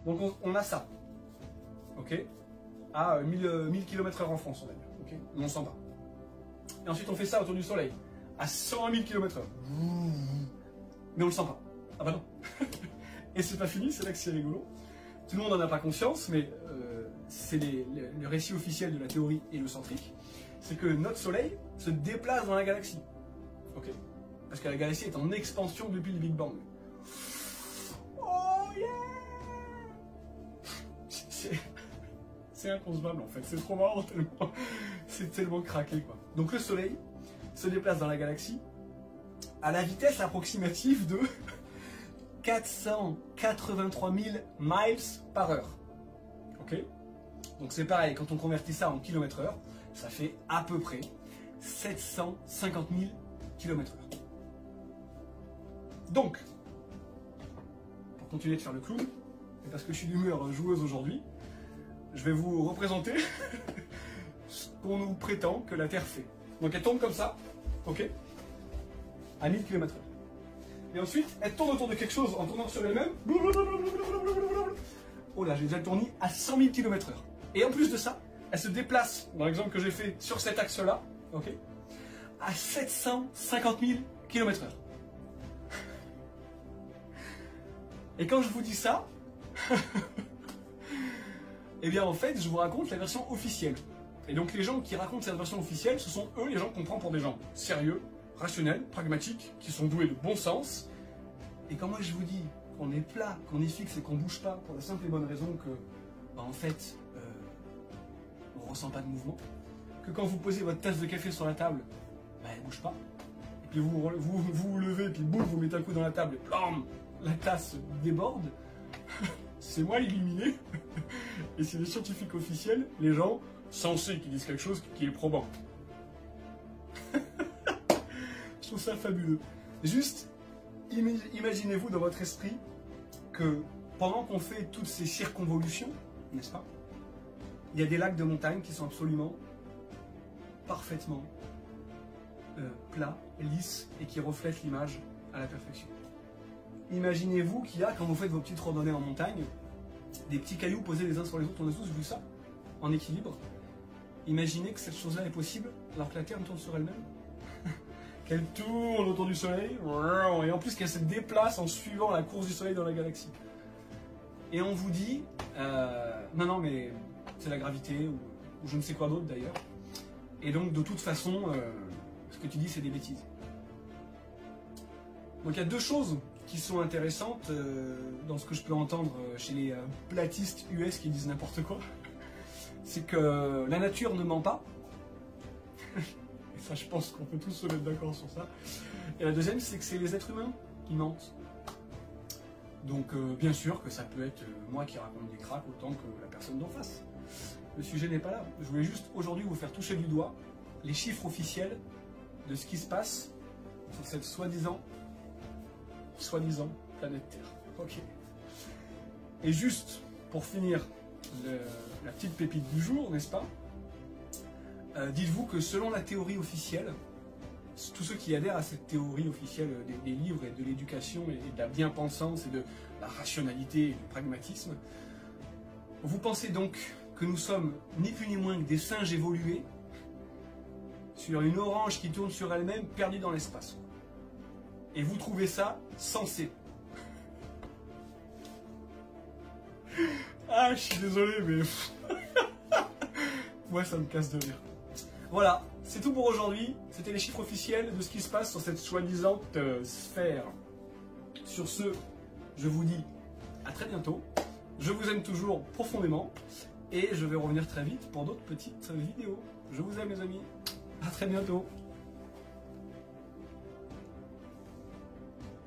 Donc on a ça, ok, à 1000 km/h en France, on va dire, ok, mais on ne sent pas. Et ensuite on fait ça autour du soleil, à 100 000 km/h, mais on le sent pas. Ah bah non. Et c'est pas fini, c'est là que c'est rigolo. Tout le monde n'en a pas conscience, mais c'est le récit officiel de la théorie héliocentrique, c'est que notre soleil se déplace dans la galaxie, ok, parce que la galaxie est en expansion depuis le Big Bang. Oh yeah! C'est inconcevable en fait, c'est trop marrant, c'est tellement craqué quoi. Donc le soleil se déplace dans la galaxie à la vitesse approximative de 483 000 miles par heure. Ok? Donc c'est pareil, quand on convertit ça en km/h, ça fait à peu près 750 000 km/h. Donc, pour continuer de faire le clown, et parce que je suis d'humeur joueuse aujourd'hui, je vais vous représenter ce qu'on nous prétend que la Terre fait. Donc elle tourne comme ça, ok, à 1000 km/h. Et ensuite, elle tourne autour de quelque chose en tournant sur elle-même. Oh là, j'ai déjà tourné à 100 000 km/h. Et en plus de ça, elle se déplace, dans l'exemple que j'ai fait, sur cet axe-là, ok, à 750 000 km/h. Et quand je vous dis ça, eh bien en fait, je vous raconte la version officielle. Et donc les gens qui racontent cette version officielle, ce sont eux les gens qu'on prend pour des gens sérieux, rationnels, pragmatiques, qui sont doués de bon sens. Et quand moi je vous dis qu'on est plat, qu'on est fixe et qu'on bouge pas, pour la simple et bonne raison que, bah, en fait, on ressent pas de mouvement, que quand vous posez votre tasse de café sur la table, bah, elle bouge pas. Et puis vous levez, et puis boum, vous mettez un coup dans la table, et blam, la tasse déborde. C'est moi l'illuminé. Et c'est les scientifiques officiels, les gens censés qui disent quelque chose qui est probant. Je trouve ça fabuleux. Juste, imaginez-vous dans votre esprit que pendant qu'on fait toutes ces circonvolutions, n'est-ce pas, il y a des lacs de montagne qui sont absolument parfaitement plats, lisses et qui reflètent l'image à la perfection. Imaginez-vous qu'il y a, quand vous faites vos petites randonnées en montagne, des petits cailloux posés les uns sur les autres, on a tous vu ça, en équilibre. Imaginez que cette chose-là est possible alors que la Terre tourne sur elle-même. Qu'elle tourne autour du Soleil, et en plus qu'elle se déplace en suivant la course du Soleil dans la galaxie. Et on vous dit, non mais c'est la gravité, ou je ne sais quoi d'autre d'ailleurs. Et donc de toute façon, ce que tu dis c'est des bêtises. Donc il y a deux choses qui sont intéressantes dans ce que je peux entendre chez les platistes US qui disent n'importe quoi. C'est que la nature ne ment pas. Et ça, je pense qu'on peut tous se mettre d'accord sur ça. Et la deuxième, c'est que c'est les êtres humains qui mentent. Donc bien sûr que ça peut être moi qui raconte des cracks autant que la personne d'en face. Le sujet n'est pas là. Je voulais juste aujourd'hui vous faire toucher du doigt les chiffres officiels de ce qui se passe sur cette soi-disant planète Terre. Ok. Et juste pour finir la petite pépite du jour, n'est-ce pas, dites-vous que selon la théorie officielle, tous ceux qui adhèrent à cette théorie officielle des livres et de l'éducation et de la bien-pensance et de la rationalité et du pragmatisme, vous pensez donc que nous sommes ni plus ni moins que des singes évolués sur une orange qui tourne sur elle-même perdue dans l'espace. Et vous trouvez ça sensé. Ah, je suis désolé, mais moi ça me casse de rire. Voilà, c'est tout pour aujourd'hui. C'était les chiffres officiels de ce qui se passe sur cette soi-disant sphère. Sur ce, je vous dis à très bientôt. Je vous aime toujours profondément et je vais revenir très vite pour d'autres petites vidéos. Je vous aime les amis. À très bientôt.